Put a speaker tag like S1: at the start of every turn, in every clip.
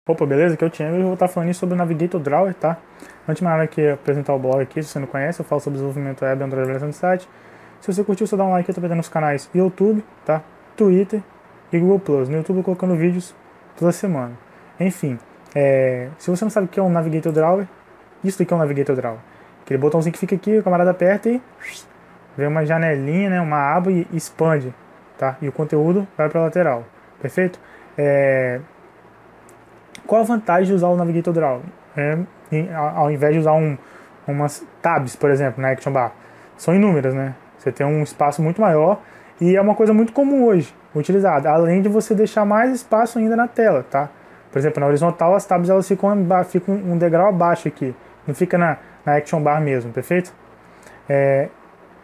S1: Opa, beleza? Aqui é o Thiago e eu vou estar falando sobre o Navigator Drawer, tá? Antes de mais nada aqui, apresentar o blog aqui, se você não conhece, eu falo sobre desenvolvimento web, Android, avaliação de site. Se você curtiu, você dá um like, eu tô nos canais YouTube, tá? Twitter e Google Plus. No YouTube eu colocando vídeos toda semana. Enfim, se você não sabe o que é um Navigator Drawer, isso daqui é um Navigator Drawer. Aquele botãozinho que fica aqui, o camarada aperta e vem uma janelinha, né, uma aba e expande, tá? E o conteúdo vai para a lateral, perfeito? Qual a vantagem de usar o Navigator Drawer? Ao invés de usar umas tabs, por exemplo, na Action Bar, são inúmeras, né? Você tem um espaço muito maior e é uma coisa muito comum hoje, utilizada, além de você deixar mais espaço ainda na tela, tá? Por exemplo, na horizontal as tabs elas ficam um degrau abaixo aqui, não fica na Action Bar mesmo, perfeito?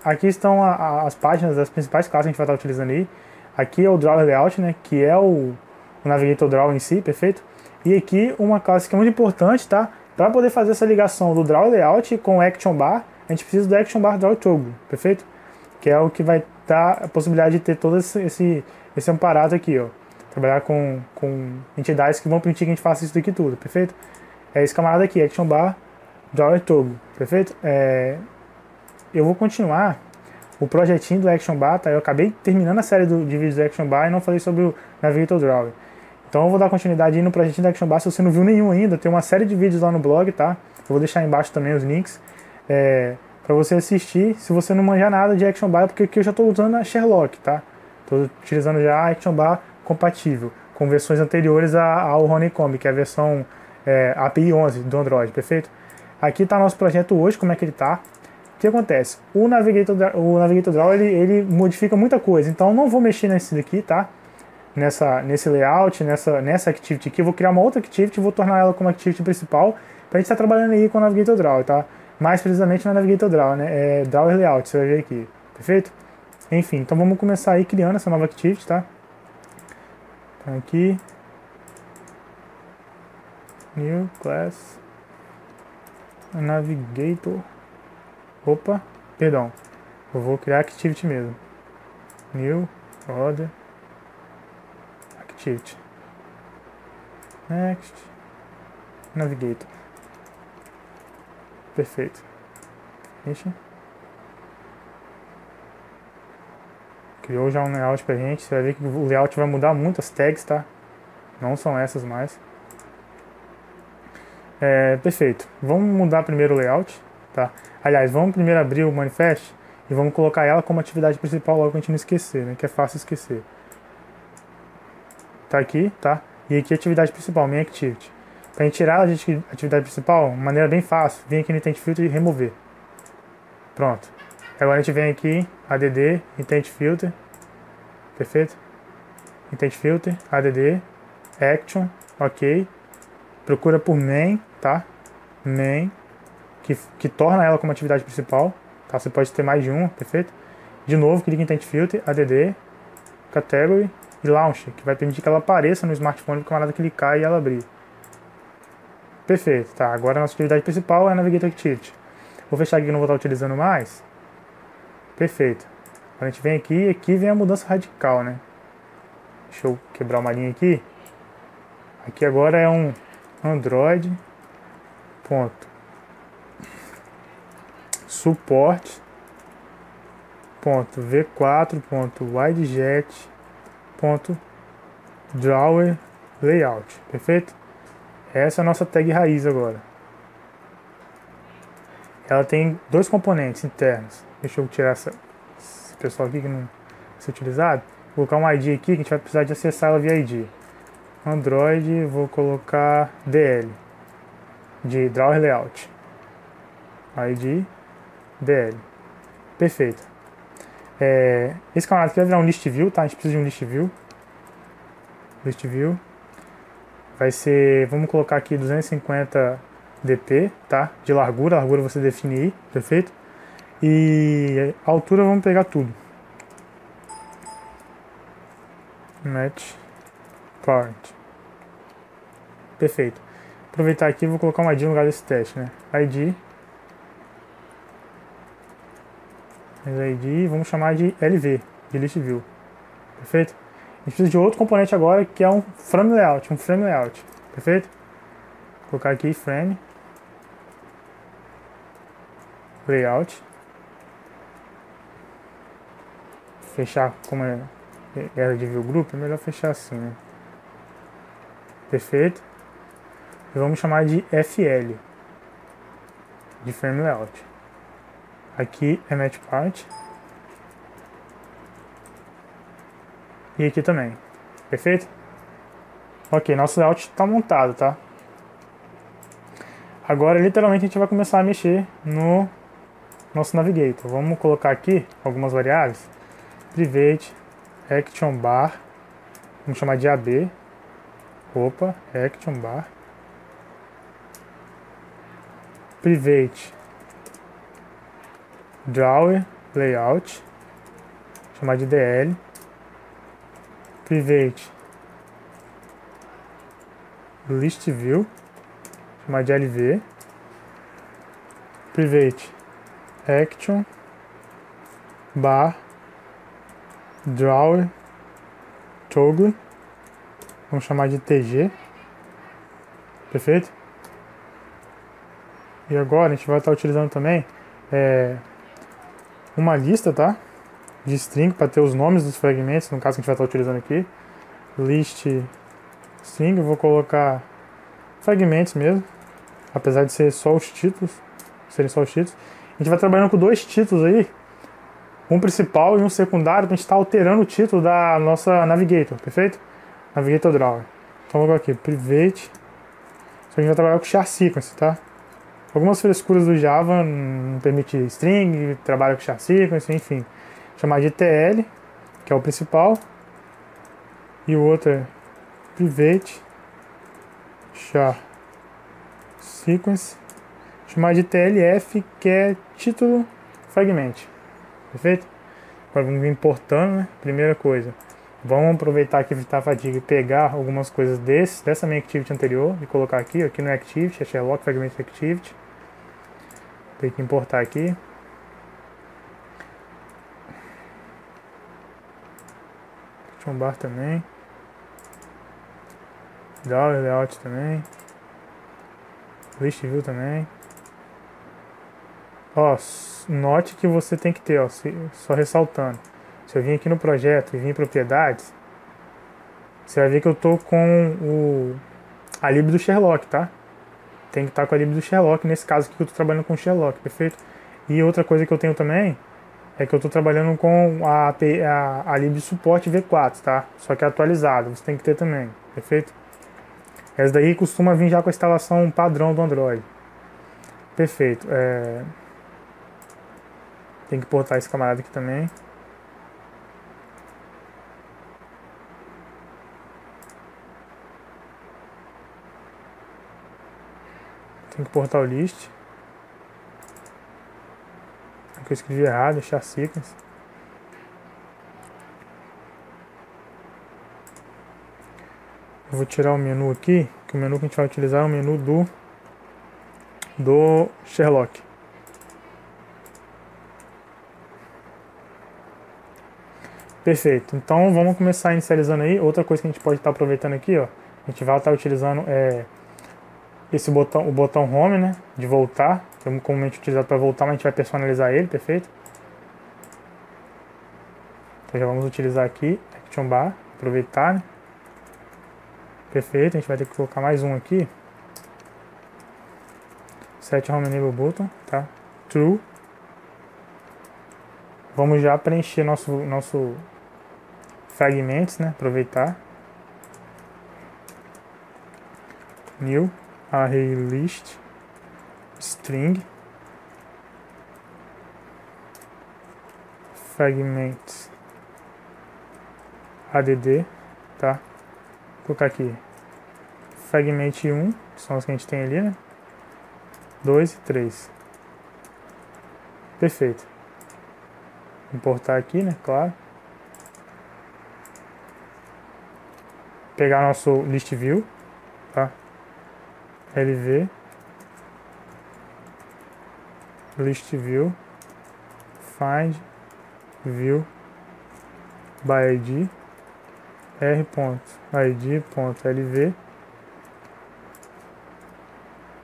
S1: Aqui estão as páginas das principais classes que a gente vai estar utilizando aí. Aqui é o Drawer Layout, né, que é o Navigator Drawer em si, perfeito? E aqui uma classe que é muito importante, tá? Para poder fazer essa ligação do Drawer Layout com o Action Bar, a gente precisa do Action Bar Drawer Toggle, perfeito? Que é o que vai dar a possibilidade de ter todo esse aparato aqui, ó. Trabalhar com entidades que vão permitir que a gente faça isso daqui tudo, perfeito? É esse camarada aqui, Action Bar Drawer Toggle, perfeito? Eu vou continuar o projetinho do Action Bar, tá? Eu acabei terminando a série de vídeos do Action Bar e não falei sobre o Navigator Drawer. Então eu vou dar continuidade aí no projetinho do Action Bar. Se você não viu nenhum ainda, tem uma série de vídeos lá no blog, tá? Eu vou deixar aí embaixo também os links para você assistir. Se você não manjar nada de Action Bar, porque aqui eu já estou usando a Sherlock, tá? Estou utilizando já a Action Bar compatível, com versões anteriores ao Honeycomb, que é a versão API 11 do Android, perfeito? Aqui está nosso projeto hoje, como é que ele está. O que acontece? O Navigator Drawer ele modifica muita coisa, então eu não vou mexer nesse daqui, tá? Nesse layout, nessa activity aqui, eu vou criar uma outra activity e vou tornar ela como activity principal para a gente estar trabalhando aí com o Navigator Drawer, tá? Mais precisamente no Navigator Drawer, né? Drawer Layout, você vai ver aqui, perfeito? Enfim, então vamos começar aí criando essa nova activity, tá? Então aqui, New Class Navigator. Opa, perdão, eu vou criar activity mesmo. New Order Activity. Next. Navigator. Perfeito. Finish. Criou já um layout pra gente. Você vai ver que o layout vai mudar muito as tags, tá? Não são essas mais. Perfeito. Vamos mudar primeiro o layout, tá? Aliás, vamos primeiro abrir o manifest e vamos colocar ela como atividade principal logo pra gente não esquecer, né? Que é fácil esquecer. Tá aqui, tá? E aqui a atividade principal, main activity. Pra gente tirar a atividade principal, de maneira bem fácil, vem aqui no intent filter e remover. Pronto. Agora a gente vem aqui, add, intent filter, perfeito? Intent filter, add, action, ok. Procura por main, tá? Main, que torna ela como atividade principal, tá? Você pode ter mais de uma, perfeito? De novo, clica em intent filter, add, category e launch, que vai permitir que ela apareça no smartphone para o camarada clicar e ela abrir. Perfeito, tá? Agora a nossa atividade principal é a Navigator Activity. Vou fechar aqui que eu não vou estar utilizando mais. Perfeito. Agora a gente vem aqui e aqui vem a mudança radical, né? Deixa eu quebrar uma linha aqui. Aqui agora é um Android ponto support ponto v4 ponto widejet ponto drawer layout, perfeito? Essa é a nossa tag raiz agora. Ela tem dois componentes internos. Deixa eu tirar esse pessoal aqui que não vai ser utilizado. Vou colocar um ID aqui que a gente vai precisar de acessar ela via ID. Android, vou colocar DL de drawer layout. ID DL. Perfeito. Esse canal aqui vai virar um list view, tá? A gente precisa de um list view. List view. Vai ser, vamos colocar aqui 250 dp, tá? De largura, a largura você define aí, perfeito? E a altura vamos pegar tudo. Match parent. Perfeito. Aproveitar aqui, vou colocar um ID no lugar desse teste, né? ID. Vamos chamar de LV, de list view. Perfeito? A gente precisa de outro componente agora, que é um frame layout, Perfeito? Vou colocar aqui frame, layout, fechar como era de view group, é melhor fechar assim, né? Perfeito? E vamos chamar de FL, de frame layout. Aqui é match part. E aqui também. Perfeito? Ok, nosso layout está montado, tá? Agora, literalmente, a gente vai começar a mexer no nosso Navigator. Vamos colocar aqui algumas variáveis. Private, Action Bar. Vamos chamar de AB. Opa, Action Bar. Private, Drawer, Layout. Chamar de DL. Private, List View. Chamar de LV. Private, Action, Bar, Drawer, Toggle. Vamos chamar de TG. Perfeito? E agora a gente vai estar utilizando também uma lista, tá? De string para ter os nomes dos fragmentos, no caso que a gente vai estar utilizando aqui. List string, eu vou colocar fragmentos mesmo, apesar de ser só os títulos, serem só os títulos. A gente vai trabalhando com dois títulos aí, um principal e um secundário, para a gente estar alterando o título da nossa Navigator, perfeito? Navigator Drawer. Então vou colocar aqui, private. Só que a gente vai trabalhar com char sequence, tá? Algumas frescuras do Java não permite string, trabalha com char sequence, enfim. Chamar de TL, que é o principal. E o outro é private char sequence. Chamar de TLF, que é título fragment. Perfeito? Agora vamos vir importando, né? Primeira coisa. Vamos aproveitar aqui a fadiga e pegar algumas coisas dessa minha activity anterior e colocar aqui no activity, é Sherlock Fragment Activity. Tem que importar aqui. Action Bar também. Drawer Layout também. List View também. Ó, note que você tem que ter, ó, só ressaltando. Se eu vim aqui no projeto e vim em propriedades, você vai ver que eu tô com a lib do Sherlock, tá? Tem que estar com a lib do Sherlock, nesse caso aqui que eu tô trabalhando com o Sherlock, perfeito? E outra coisa que eu tenho também é que eu tô trabalhando com a lib de suporte V4, tá? Só que é atualizado, você tem que ter também, perfeito? Essa daí costuma vir já com a instalação padrão do Android. Perfeito. Tem que portar esse camarada aqui também. Tem que portar o list. Aqui eu escrevi errado, char sequence. Eu vou tirar o menu aqui, que o menu que a gente vai utilizar é o menu do Sherlock. Perfeito, então vamos começar inicializando aí. Outra coisa que a gente pode estar aproveitando aqui, ó, a gente vai estar utilizando esse botão, o botão Home, né, de voltar, que é comumente utilizado para voltar, mas a gente vai personalizar ele, perfeito? Então já vamos utilizar aqui, Action Bar, aproveitar, né? Perfeito, a gente vai ter que colocar mais um aqui. Set Home Enable Button, tá? True. Vamos já preencher nosso fragmentos, né? Aproveitar. New Array List String Fragments add, tá? Vou colocar aqui fragment 1, que são os que a gente tem ali, né? 2 e 3. Perfeito. Importar aqui, né? Claro. Pegar nosso list view, tá? LV list view find view by id r.id.lv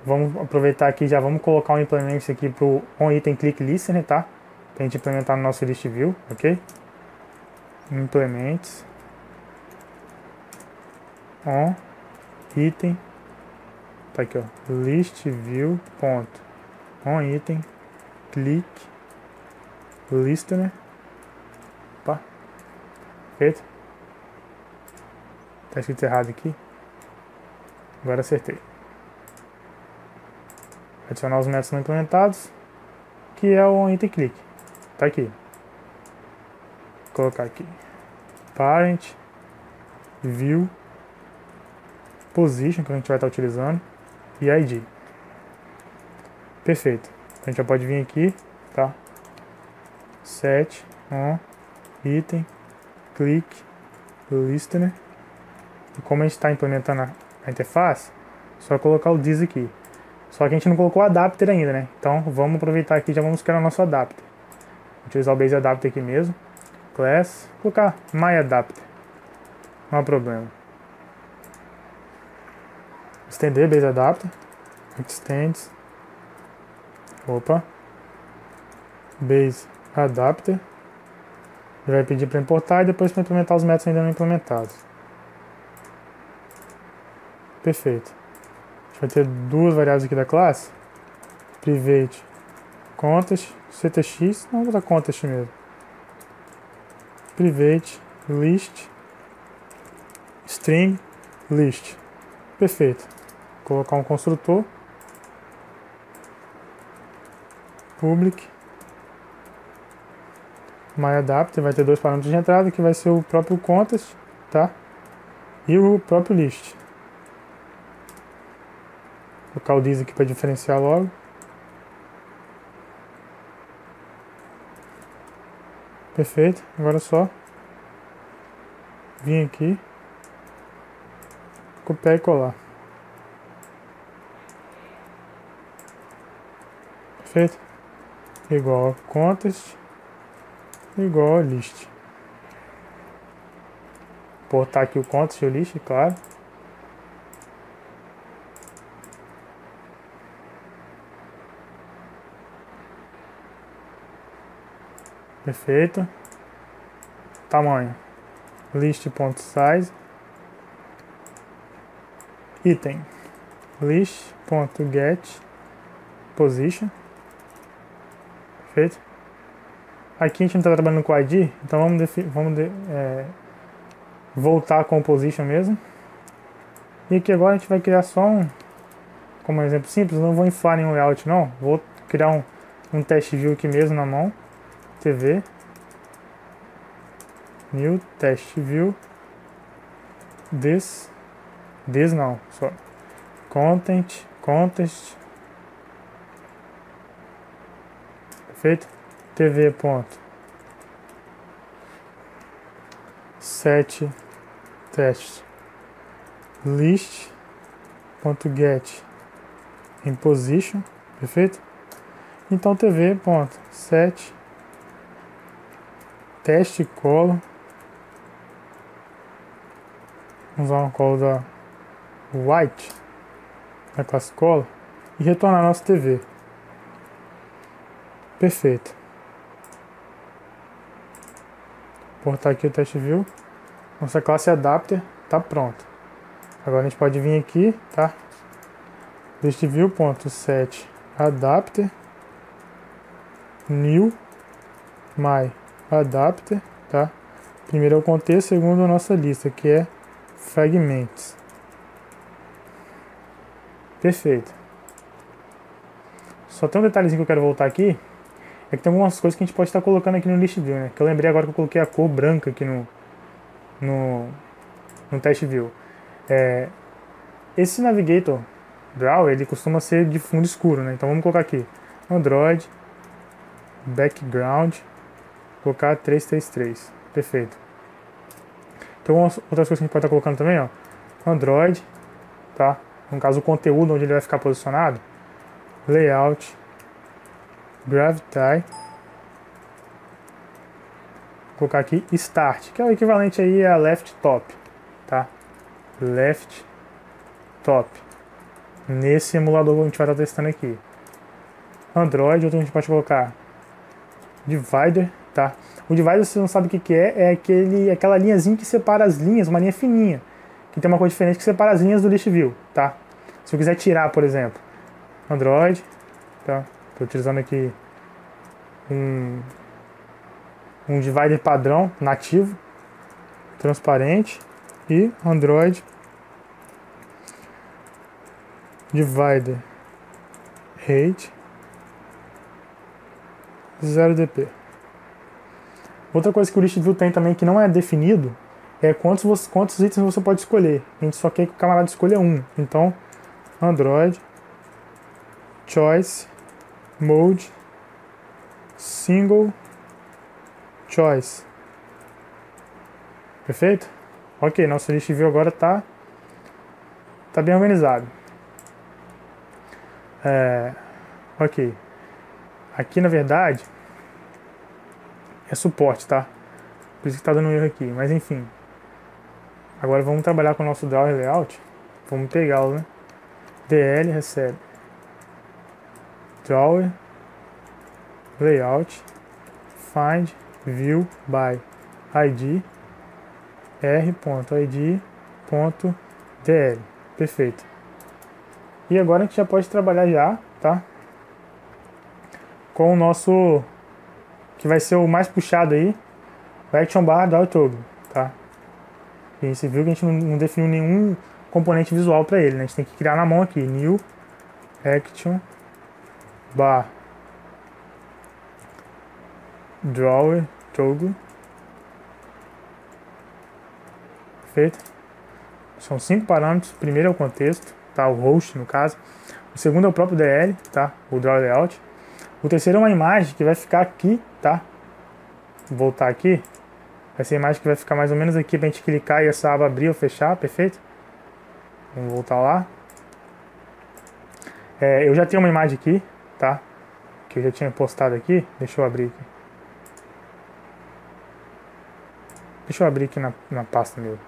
S1: vamos aproveitar aqui, já vamos colocar um implements aqui para o onItemClickListener, tá? Para a gente implementar no nosso list view, ok? Implements on item, tá aqui, ó, list view ponto on item click listener, opa, feito, tá escrito errado aqui, agora acertei. Adicionar os métodos não implementados, que é o onItemClick, tá aqui. Vou colocar aqui parent view position, que a gente vai estar utilizando, e ID. Perfeito. A gente já pode vir aqui, tá? Set on item click listener. E como a gente está implementando a interface, só colocar o this aqui. Só que a gente não colocou o adapter ainda, né? Então vamos aproveitar aqui e já vamos criar o nosso adapter. Vou utilizar o base adapter aqui mesmo. Class, colocar my adapter. Não há problema. Estender base adapter. Extends. Opa. Base adapter. Ele vai pedir para importar e depois para implementar os métodos ainda não implementados. Perfeito. A gente vai ter duas variáveis aqui da classe. Private context, ctx, não vou dar context mesmo. Private list string list. Perfeito. Vou colocar um construtor public myAdapter, vai ter dois parâmetros de entrada, que vai ser o próprio context, tá? E o próprio list. Vou colocar o this aqui para diferenciar logo. Perfeito. Agora é só vir aqui, copiar e colar. Perfeito? Igual a context, igual a list. Portar aqui o context e o list, claro. Perfeito. Tamanho list.size item list.get position. Perfeito. Aqui a gente não está trabalhando com ID, então vamos voltar com o position mesmo. E aqui agora a gente vai criar só como um exemplo simples, não vou inflar nenhum layout não, vou criar um test view aqui mesmo na mão. TV new test view this não, só context. Perfeito? TV ponto set test list ponto get em position. Perfeito? Então TV ponto set teste colo, vamos usar uma cola da white da classe cola e retornar nossa TV. Perfeito. Portar aqui o test view, nossa classe adapter está pronta. Agora a gente pode vir aqui, tá? List view ponto set adapter new my adapter, tá? Primeiro é o contexto, segundo a nossa lista, que é fragments. Perfeito. Só tem um detalhezinho que eu quero voltar aqui, é que tem algumas coisas que a gente pode estar colocando aqui no list view, né? Que eu lembrei agora que eu coloquei a cor branca aqui no test view. Esse navigator draw, ele costuma ser de fundo escuro, né? Então vamos colocar aqui Android background, colocar 333. Perfeito. Então outras coisas que a gente pode estar colocando também, ó, Android, tá? No caso o conteúdo onde ele vai ficar posicionado, layout, gravity, vou colocar aqui start, que é o equivalente aí a left top, tá? Left top, nesse emulador que a gente vai estar testando aqui. Android, outro a gente pode colocar divider, tá? O divider, se você não sabe o que é aquela linhazinha que separa as linhas, uma linha fininha, que tem uma cor diferente que separa as linhas do list view, tá? Se eu quiser tirar, por exemplo, Android, tá? Estou utilizando aqui um divider padrão nativo, transparente, e Android divider height 0dp. Outra coisa que o list view tem também que não é definido é quantos itens você pode escolher. A gente só quer que o camarada escolha um. Então, Android choice mode single choice. Perfeito? Ok, nosso list view agora tá bem organizado. Ok. Aqui na verdade é suporte, tá? Por isso que tá dando um erro aqui, mas enfim. Agora vamos trabalhar com o nosso drawer layout. Vamos pegá-lo, né? DL recebe drawer layout find view by id r.id.dl. Perfeito. E agora a gente já pode trabalhar já, tá? Com o nosso, que vai ser o mais puxado aí, o action bar drawer toggle, tá? E você viu que a gente não definiu nenhum componente visual para ele, né? A gente tem que criar na mão aqui, new action bar drawer toggle. Perfeito? São 5 parâmetros. O primeiro é o contexto, tá? O host no caso. O segundo é o próprio DL, tá? O drawer layout. O terceiro é uma imagem que vai ficar aqui, tá? Vou voltar aqui. Vai ser a imagem que vai ficar mais ou menos aqui pra gente clicar e essa aba abrir ou fechar, perfeito? Vamos voltar lá. Eu já tenho uma imagem aqui, tá? Que eu já tinha postado aqui. Deixa eu abrir aqui. Deixa eu abrir aqui na pasta mesmo.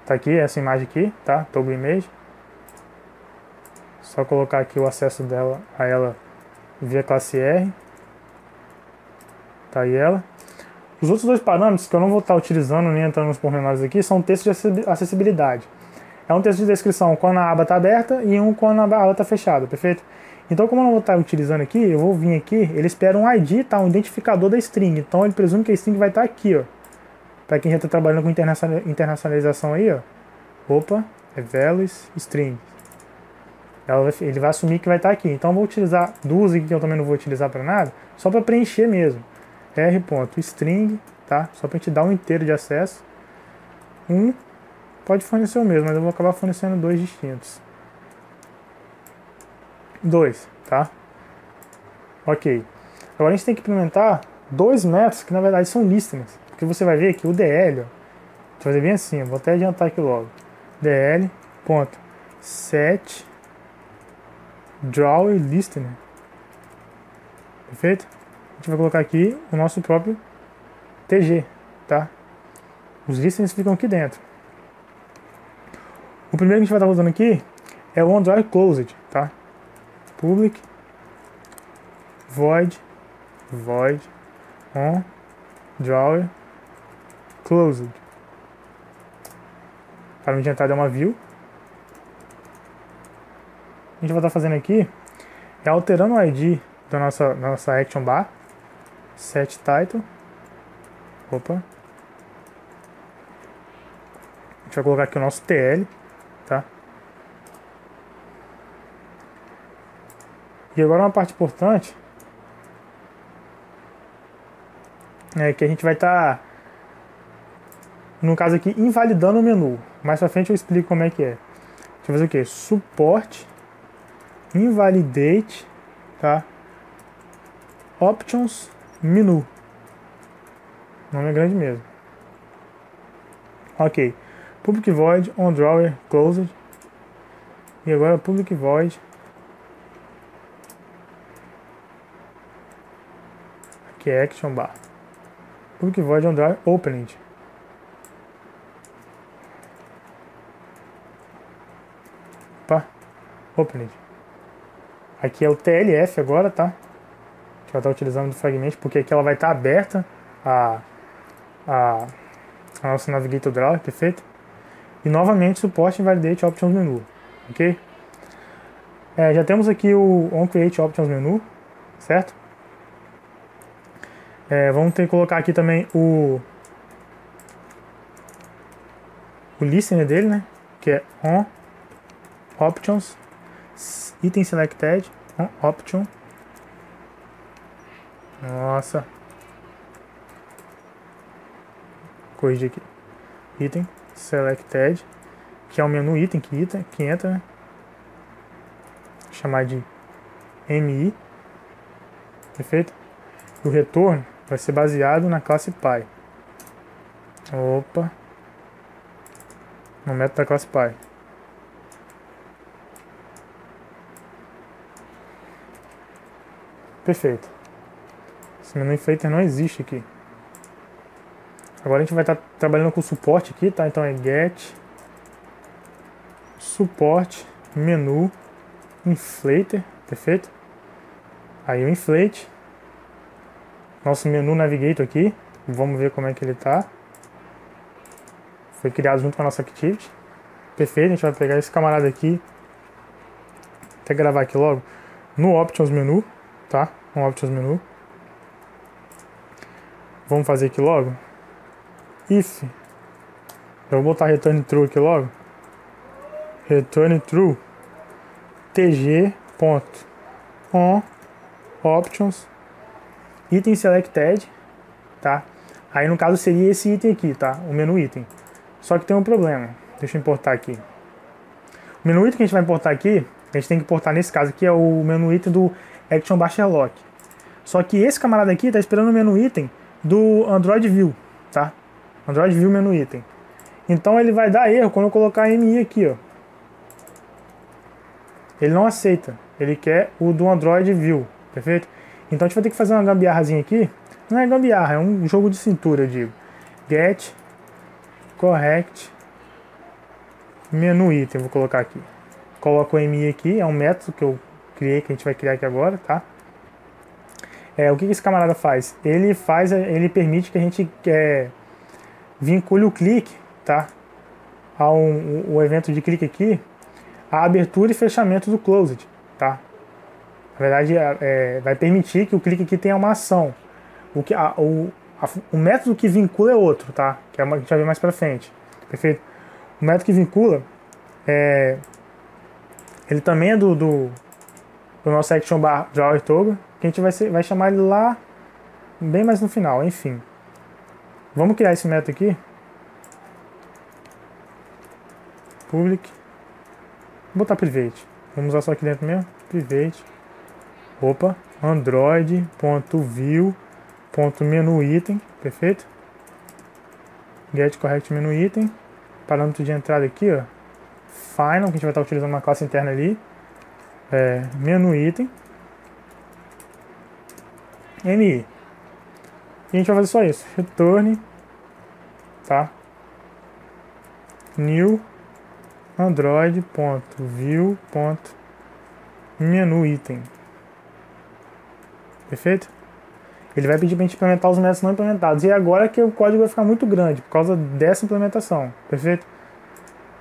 S1: Tá aqui, essa imagem aqui, tá? Toggle image. Só colocar aqui o acesso dela a ela via classe R. Tá aí ela. Os outros dois parâmetros que eu não vou estar utilizando nem entrando nos pormenores aqui são textos de acessibilidade. É um texto de descrição quando a aba está aberta e um quando a aba está fechada, perfeito? Então, como eu não vou estar utilizando aqui, eu vou vir aqui, ele espera um ID, tá? Um identificador da string. Então ele presume que a string vai estar aqui, ó. Para quem já está trabalhando com internacionalização aí, ó. Opa, é values string. Ele vai assumir que vai estar aqui. Então eu vou utilizar duas aqui que eu também não vou utilizar para nada, só para preencher mesmo. r.string, tá? Só para a gente dar um inteiro de acesso. Pode fornecer o mesmo, mas eu vou acabar fornecendo dois distintos. 2, tá? Ok. Agora a gente tem que implementar dois métodos que na verdade são listeners. Porque você vai ver que o DL, ó, deixa eu fazer bem assim, vou até adiantar aqui logo. DL.set drawer listener. Perfeito? A gente vai colocar aqui o nosso próprio TG, tá? Os listeners ficam aqui dentro. O primeiro que a gente vai estar usando aqui é o onDrawer closed, tá? Public void onDrawer closed. Para a gente entrar de uma view. A gente vai estar fazendo aqui é alterando o ID da nossa action bar. Set title. Opa. A gente vai colocar aqui o nosso TL, tá? E agora uma parte importante é que a gente vai estar, no caso aqui, invalidando o menu. Mais pra frente eu explico como é que é. A gente vai fazer o que? Support invalidate, tá? Options menu. O nome é grande mesmo. Ok. Public void onDrawer closed. E agora public void. Aqui é action bar. Public void onDrawer opened. Opa, gente. Aqui é o TLF agora, tá? Que ela está utilizando do Fragment, porque aqui ela vai estar aberta a nossa Navigator Drawer, perfeito? E novamente suporte Validate Options Menu, ok? Já temos aqui o OnCreate Options Menu, certo? Vamos ter que colocar aqui também o listener dele, né? Que é On Options Item Selected On Option. Nossa. Corrigir aqui. Item Selected, que é o menu item que entra, né? Vou chamar de MI. Perfeito? E o retorno vai ser baseado na classe Py. Opa. No método da classe Py. Perfeito. Esse menu inflater não existe aqui. Agora a gente vai estar trabalhando com o suporte aqui, tá? Então é get suporte menu inflater, perfeito? Aí o inflate, nosso menu navigator aqui, vamos ver como é que ele tá. Foi criado junto com a nossa activity. Perfeito, a gente vai pegar esse camarada aqui, até gravar aqui logo, no options menu, tá? No options menu. Vamos fazer aqui logo. If, eu vou botar return true aqui logo. Return true tg.on options item selected, tá? Aí no caso seria esse item aqui, tá? O menu item. Só que tem um problema. Deixa eu importar aqui. O menu item que a gente vai importar aqui, a gente tem que importar nesse caso aqui é o menu item do Action bar Sherlock. Só que esse camarada aqui tá esperando o menu item do Android View, tá? Android View menu item. Então ele vai dar erro quando eu colocar MI aqui, ó. Ele não aceita. Ele quer o do Android View, perfeito? Então a gente vai ter que fazer uma gambiarrazinha aqui. Não é gambiarra, é um jogo de cintura, eu digo. Get correct menu item, vou colocar aqui. Coloco o MI aqui, é um método que eu criei, que a gente vai criar aqui agora, tá? O que esse camarada faz? Ele permite que a gente vincule o clique, tá? O evento de clique aqui, a abertura e fechamento do closed, tá? Na verdade, vai permitir que o clique aqui tenha uma ação. O método que vincula é outro, tá? Que a gente vai ver mais pra frente, perfeito? O método que vincula, ele também é do nosso Action Bar Drawer Toggle, que a gente vai chamar ele lá bem mais no final, enfim. Vamos criar esse método aqui. Public. Vou botar private. Vamos usar só aqui dentro mesmo. Private. Opa. Android.view.menu item. Perfeito. Get correct menu item. Parâmetro de entrada aqui, ó. Final, que a gente vai estar utilizando uma classe interna ali. Menu item. MI. E a gente vai fazer só isso. Return, tá? New Android.view.menu item. Perfeito? Ele vai pedir para a gente implementar os métodos não implementados. E agora que o código vai ficar muito grande por causa dessa implementação. Perfeito?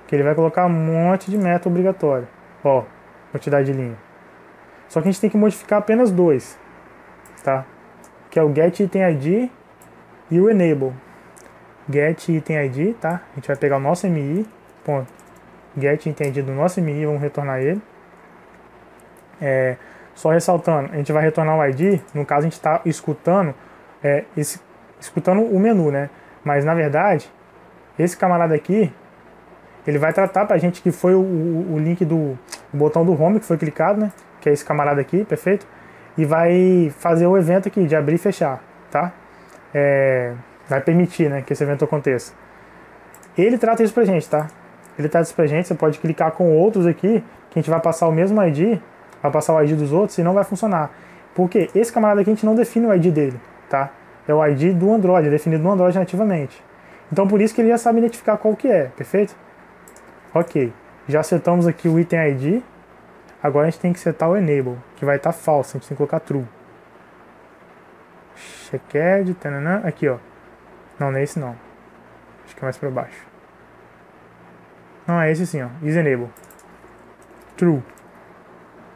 S1: Que ele vai colocar um monte de método obrigatório. Ó, quantidade de linha. Só que a gente tem que modificar apenas dois, tá? Que é o getItemID e o enable. getItemID, tá? A gente vai pegar o nosso MI, ponto. getItemID do nosso MI, vamos retornar ele. Só ressaltando, a gente vai retornar o ID, no caso a gente está escutando, escutando o menu, né? Mas na verdade, esse camarada aqui, ele vai tratar pra gente que foi o link do botão do home que foi clicado, né? Que é esse camarada aqui, perfeito? E vai fazer o evento aqui de abrir e fechar, tá? Vai permitir, né, que esse evento aconteça. Ele trata isso pra gente, tá? Ele trata isso pra gente, você pode clicar com outros aqui, que a gente vai passar o mesmo ID, vai passar o ID dos outros e não vai funcionar. Porque esse camarada aqui a gente não define o ID dele, tá? É o ID do Android, é definido no Android nativamente. Então por isso que ele já sabe identificar qual que é, perfeito? Ok, já setamos aqui o item ID. Agora a gente tem que setar o enable, que vai estar falso, a gente tem que colocar true. Checked, tananã, aqui ó. Não, não é esse não. Acho que é mais para baixo. Não, é esse sim, ó. Is enable. True.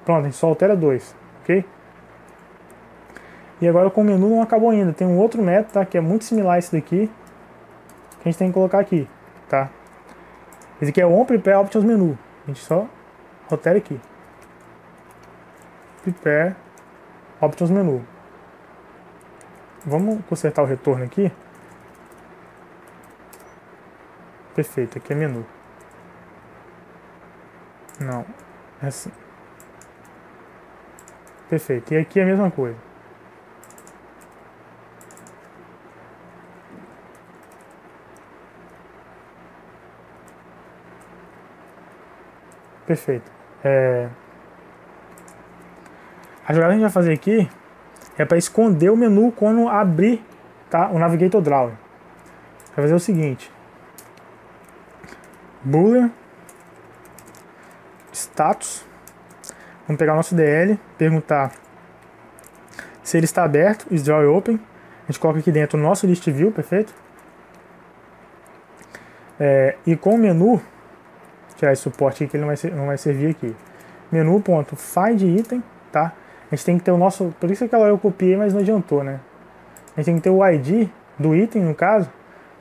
S1: Pronto, a gente só altera 2, ok? E agora com o menu não acabou ainda. Tem um outro método, tá? Que é muito similar a esse daqui. Que a gente tem que colocar aqui, tá? Esse aqui é o On Prepare Options Menu. A gente só altera aqui. Prepare Options Menu. Vamos consertar o retorno aqui. Perfeito, aqui é menu. Não, é assim. Perfeito, e aqui é a mesma coisa. Perfeito. A jogada que a gente vai fazer aqui é para esconder o menu quando abrir, tá, o Navigator Drawer. Vai fazer o seguinte. Boolean status. Vamos pegar o nosso DL, perguntar se ele está aberto, is drawer open. A gente coloca aqui dentro o nosso list view, perfeito? E com o menu, tirar esse suporte aqui que ele não vai servir aqui. Menu.find item, tá? A gente tem que ter o nosso, por isso que aquela eu copiei, mas não adiantou, né? A gente tem que ter o ID do item, no caso,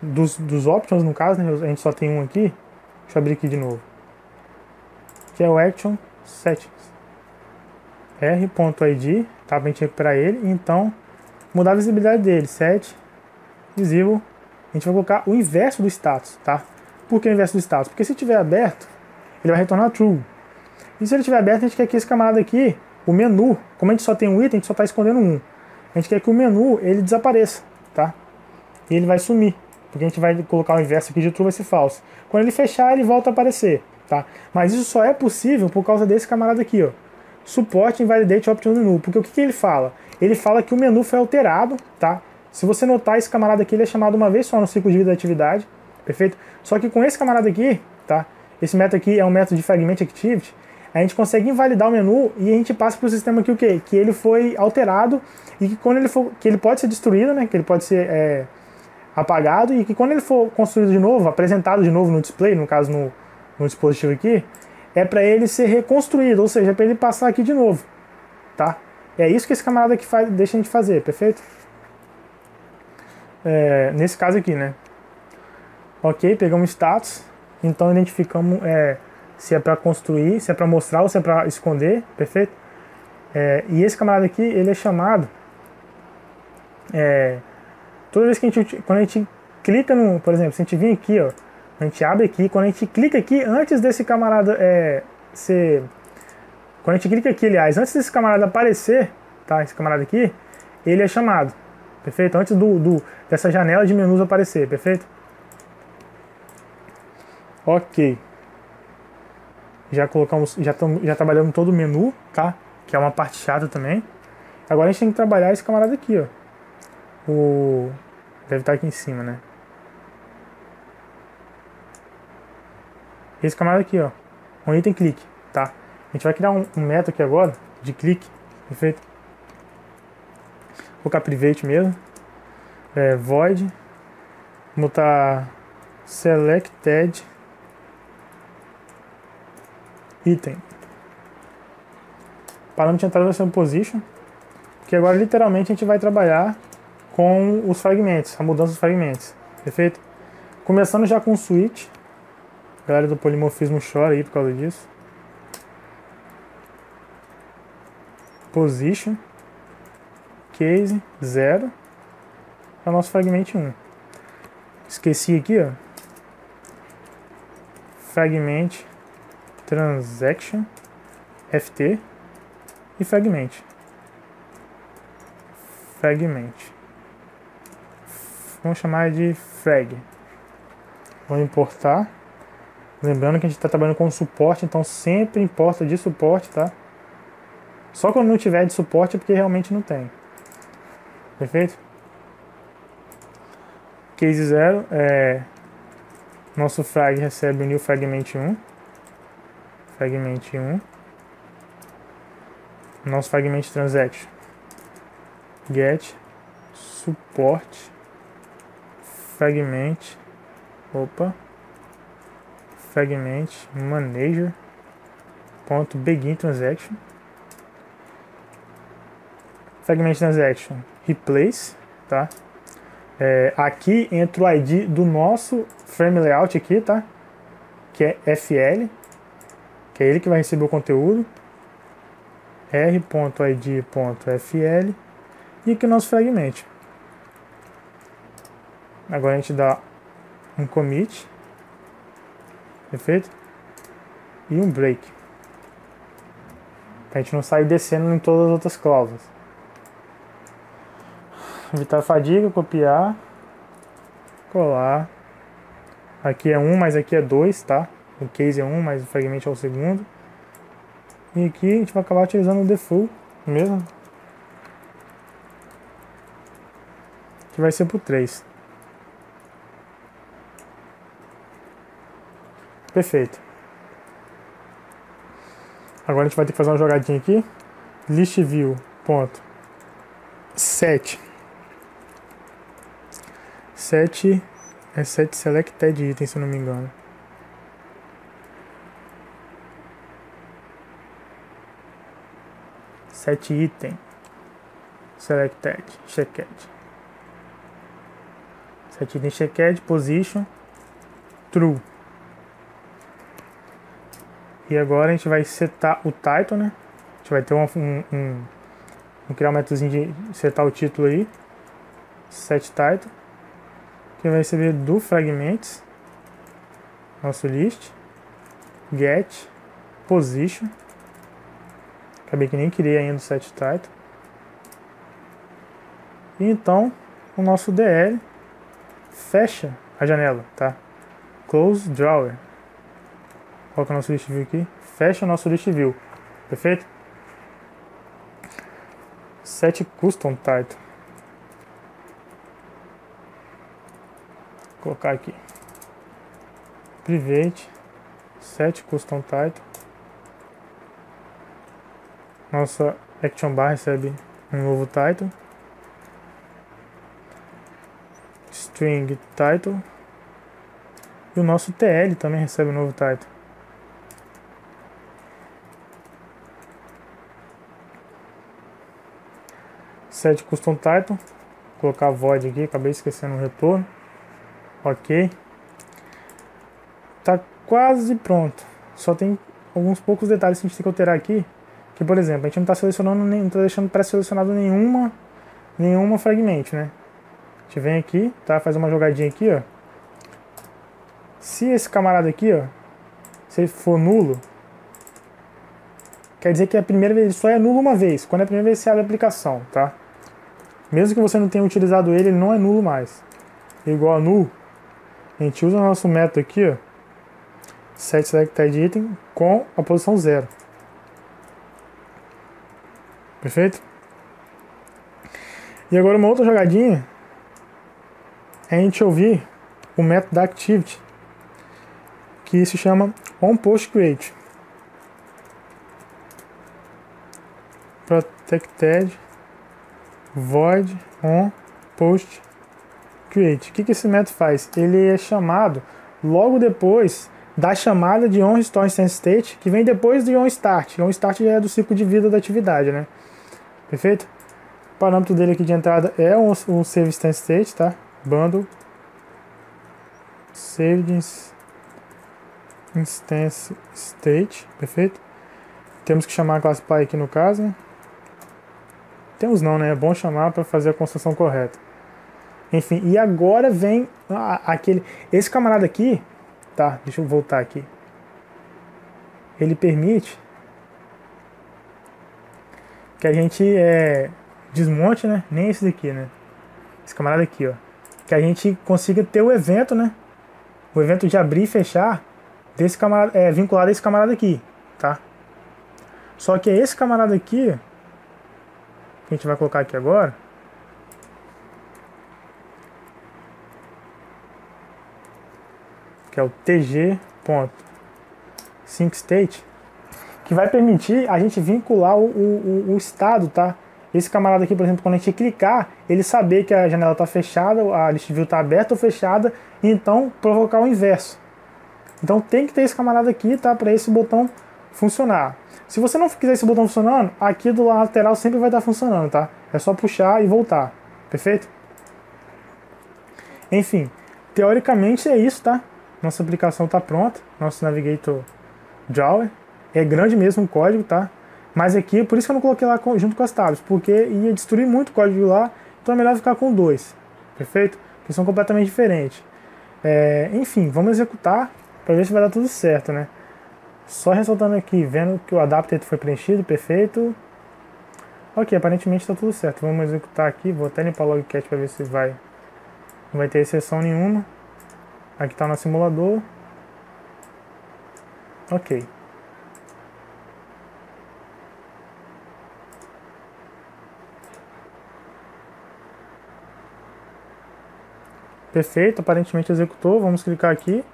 S1: dos options, no caso, né? A gente só tem um aqui. Deixa eu abrir aqui de novo. Que é o action settings. r.id, tá? Pra gente recuperar ele. Então, mudar a visibilidade dele. Set visible. A gente vai colocar o inverso do status, tá? Por que o inverso do status? Porque se tiver aberto, ele vai retornar true. E se ele estiver aberto, a gente quer que esse camarada aqui, o menu, como a gente só tem um item, a gente só está escondendo um. A gente quer que o menu, ele desapareça, tá? E ele vai sumir. Porque a gente vai colocar o inverso aqui de true, vai ser falso. Quando ele fechar, ele volta a aparecer, tá? Mas isso só é possível por causa desse camarada aqui, ó. Support Invalidate Options Menu. Porque o que ele fala? Ele fala que o menu foi alterado, tá? Se você notar, esse camarada aqui ele é chamado uma vez só no ciclo de vida da atividade, perfeito? Só que com esse camarada aqui, tá? Esse método aqui é um método de Fragment Activity. A gente consegue invalidar o menu e a gente passa para o sistema aqui o quê? Que ele foi alterado e que quando ele for, que ele pode ser destruído, né? Que ele pode ser apagado e que quando ele for construído de novo, apresentado de novo no display, no caso no dispositivo aqui, é para ele ser reconstruído, ou seja, é para ele passar aqui de novo, tá? É isso que esse camarada aqui deixa a gente fazer, perfeito? Nesse caso aqui, né? Ok, pegamos status, então identificamos se é para construir, se é para mostrar ou se é para esconder, perfeito? E esse camarada aqui, ele é chamado toda vez que quando a gente clica no, por exemplo, se a gente vir aqui, ó, a gente abre aqui, quando a gente clica aqui, antes desse camarada quando a gente clica aqui, aliás, antes desse camarada aparecer, tá, esse camarada aqui, ele é chamado, perfeito? Antes dessa janela de menus aparecer, perfeito? Ok. Já colocamos, já trabalhamos todo o menu, tá? Que é uma parte chata também. Agora a gente tem que trabalhar esse camarada aqui, ó. Deve estar aqui em cima, né? Esse camarada aqui, ó. Um item clique, tá? A gente vai criar um método aqui agora de clique, perfeito? Vou colocar private mesmo. Void. Botar selected item. Parâmetro de entrada vai ser um position. Porque agora literalmente a gente vai trabalhar com os fragmentos, a mudança dos fragmentos, perfeito? Começando já com o switch. A galera do polimorfismo chora aí por causa disso. Position. Case 0. É o nosso fragment 1. Esqueci aqui, ó. Fragment transaction ft e fragment. Vamos chamar de frag. Vou importar. Lembrando que a gente está trabalhando com suporte, então sempre importa de suporte, tá? Só quando não tiver de suporte é porque realmente não tem. Perfeito? Case 0 nosso frag recebe o new fragment 1. Fragment 1. nosso fragment transaction get support fragment manager .begin transaction fragment transaction replace, tá? Aqui entra o ID do nosso frame layout aqui, tá? Que é FL, que é ele que vai receber o conteúdo, r.id.fl e aqui o nosso fragment. Agora a gente dá um commit, perfeito? E um break, pra gente não sair descendo em todas as outras cláusulas. Evitar fadiga, copiar, colar. Aqui é 1, mas aqui é 2, tá? O case é 1, mas o fragment é o segundo. E aqui a gente vai acabar utilizando o default mesmo, que vai ser por 3. Perfeito. Agora a gente vai ter que fazer uma jogadinha aqui. List view ponto set é set selected item, se eu não me engano. Set item selected checked. Set item checked position true. E agora a gente vai setar o title, né? A gente vai ter vamos criar um métodozinho de setar o título aí. Set title, que vai receber do fragments nosso list get position. Acabei que nem criei ainda o set title. E então o nosso DL fecha a janela, tá? Close drawer. Coloca o nosso list view aqui, fecha o nosso list view, perfeito? Set custom title. Vou colocar aqui. Private set custom title. Nossa action bar recebe um novo title. String title. E o nosso TL também recebe um novo title. Set custom title, vou colocar void aqui, acabei esquecendo o retorno. Ok, tá quase pronto, só tem alguns poucos detalhes que a gente tem que alterar aqui, que por exemplo, a gente não está selecionando, não está deixando pré-selecionado nenhuma fragment, né? A gente vem aqui, tá? Faz uma jogadinha aqui, ó. Se esse camarada aqui, ó, se ele for nulo, quer dizer que a primeira vez, só é nulo uma vez, quando é a primeira vez que você abre a aplicação, tá? Mesmo que você não tenha utilizado ele, ele não é nulo mais. Igual a null, a gente usa o nosso método aqui, ó, set selected item com a posição 0. Perfeito? E agora uma outra jogadinha é a gente ouvir o método da activity, que se chama onPostCreate. Protected void onPostCreate. O que esse método faz? Ele é chamado logo depois da chamada de onRestoreInstanceState, que vem depois de onStart. OnStart já é do ciclo de vida da atividade, né? Perfeito? O parâmetro dele aqui de entrada é o SaveInstanceState, tá? Bundle SavedInstanceState, perfeito? Temos que chamar a classe Py aqui no caso, né? Temos não, né? É bom chamar para fazer a construção correta. Enfim, e agora vem esse camarada aqui, tá? Deixa eu voltar aqui. Ele permite que a gente desmonte, né? Nem esse daqui, né? Esse camarada aqui, ó. Que a gente consiga ter o evento, né? O evento de abrir e fechar desse camarada, vinculado a esse camarada aqui, tá? Só que é esse camarada aqui que a gente vai colocar aqui agora. Que é o tg.syncState, que vai permitir a gente vincular o estado, tá? Esse camarada aqui, por exemplo, quando a gente clicar, ele saber que a janela está fechada, a list view está aberta ou fechada, e então provocar o inverso. Então tem que ter esse camarada aqui, tá? Para esse botão funcionar. Se você não quiser esse botão funcionando, aqui do lateral sempre vai estar funcionando, tá? É só puxar e voltar, perfeito? Enfim, teoricamente é isso, tá? Nossa aplicação está pronta, nosso Navigator Drawer. É grande mesmo o código, tá? Mas aqui, por isso que eu não coloquei lá junto com as tabs, porque ia destruir muito o código lá, então é melhor ficar com dois, perfeito? Porque são completamente diferentes. Enfim, vamos executar para ver se vai dar tudo certo, né? Só ressaltando aqui, vendo que o adapter foi preenchido, perfeito. Ok, aparentemente está tudo certo. Vamos executar aqui, vou até limpar o logcat para ver se vai. Não vai ter exceção nenhuma. Aqui está no simulador. Ok. Perfeito, aparentemente executou. Vamos clicar aqui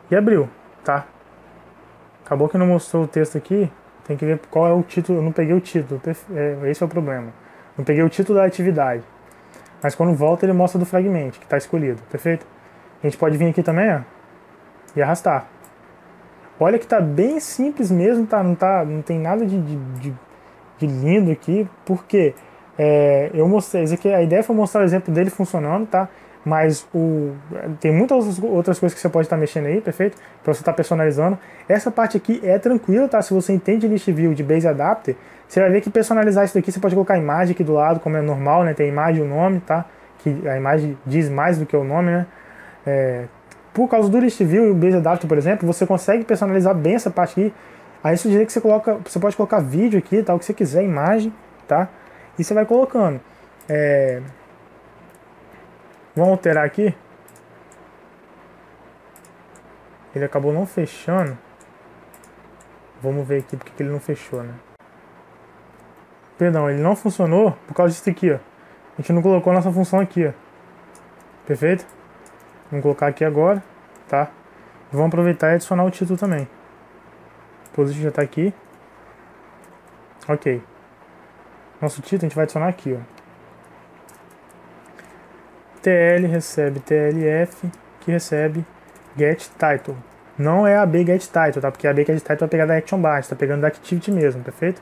S1: e abriu, tá? Acabou que não mostrou o texto aqui. Tem que ver qual é o título. Eu não peguei o título. Esse é o problema. Não peguei o título da atividade. Mas quando volta ele mostra do fragmento que está escolhido, perfeito? A gente pode vir aqui também, ó, e arrastar. Olha que tá bem simples mesmo, tá? Não tem nada de lindo aqui, porque eu mostrei, isso aqui, a ideia foi mostrar o exemplo dele funcionando, tá? Mas tem muitas outras coisas que você pode estar mexendo aí, perfeito? Para você estar personalizando. Essa parte aqui é tranquila, tá? Se você entende list view de base adapter, você vai ver que personalizar isso daqui, você pode colocar a imagem aqui do lado, como é normal, né? Tem a imagem e o nome, tá? Que a imagem diz mais do que o nome, né? Por causa do list view e o base adapter, por exemplo, você consegue personalizar bem essa parte aqui. Aí isso diz que você pode colocar vídeo aqui, tá? O que você quiser, imagem, tá? E você vai colocando. Vamos alterar aqui. Ele acabou não fechando. Vamos ver aqui porque ele não fechou, né? Perdão, ele não funcionou por causa disso aqui, ó. A gente não colocou nossa função aqui, ó. Perfeito? Vamos colocar aqui agora, tá? Vamos aproveitar e adicionar o título também. O positivo já está aqui. Ok. Nosso título a gente vai adicionar aqui, ó. TL recebe TLF, que recebe get title. Não é a B get title, tá? Porque a B get title vai pegar da action bar, está pegando da activity mesmo, perfeito?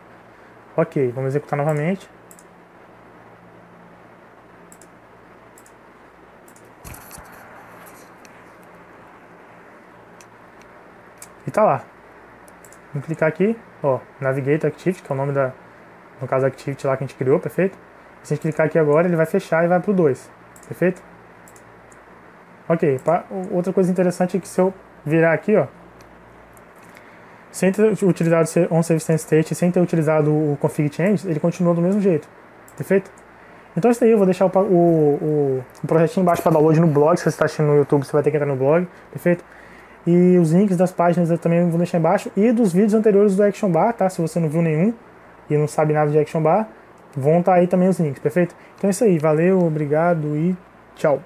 S1: Ok, vamos executar novamente. E tá lá. Vamos clicar aqui, ó, Navigator Activity, que é o nome da, no caso, Activity lá que a gente criou, perfeito? Se a gente clicar aqui agora, ele vai fechar e vai pro 2, perfeito? Ok, outra coisa interessante é que se eu virar aqui, ó, sem ter utilizado o onSaveStateState, sem ter utilizado o config change, ele continua do mesmo jeito, perfeito? Então isso daí eu vou deixar o projetinho embaixo para download no blog. Se você está assistindo no YouTube, você vai ter que entrar no blog, perfeito? E os links das páginas eu também vou deixar embaixo, e dos vídeos anteriores do Action Bar, tá? Se você não viu nenhum e não sabe nada de Action Bar, vão estar aí também os links, perfeito? Então é isso aí, valeu, obrigado e tchau!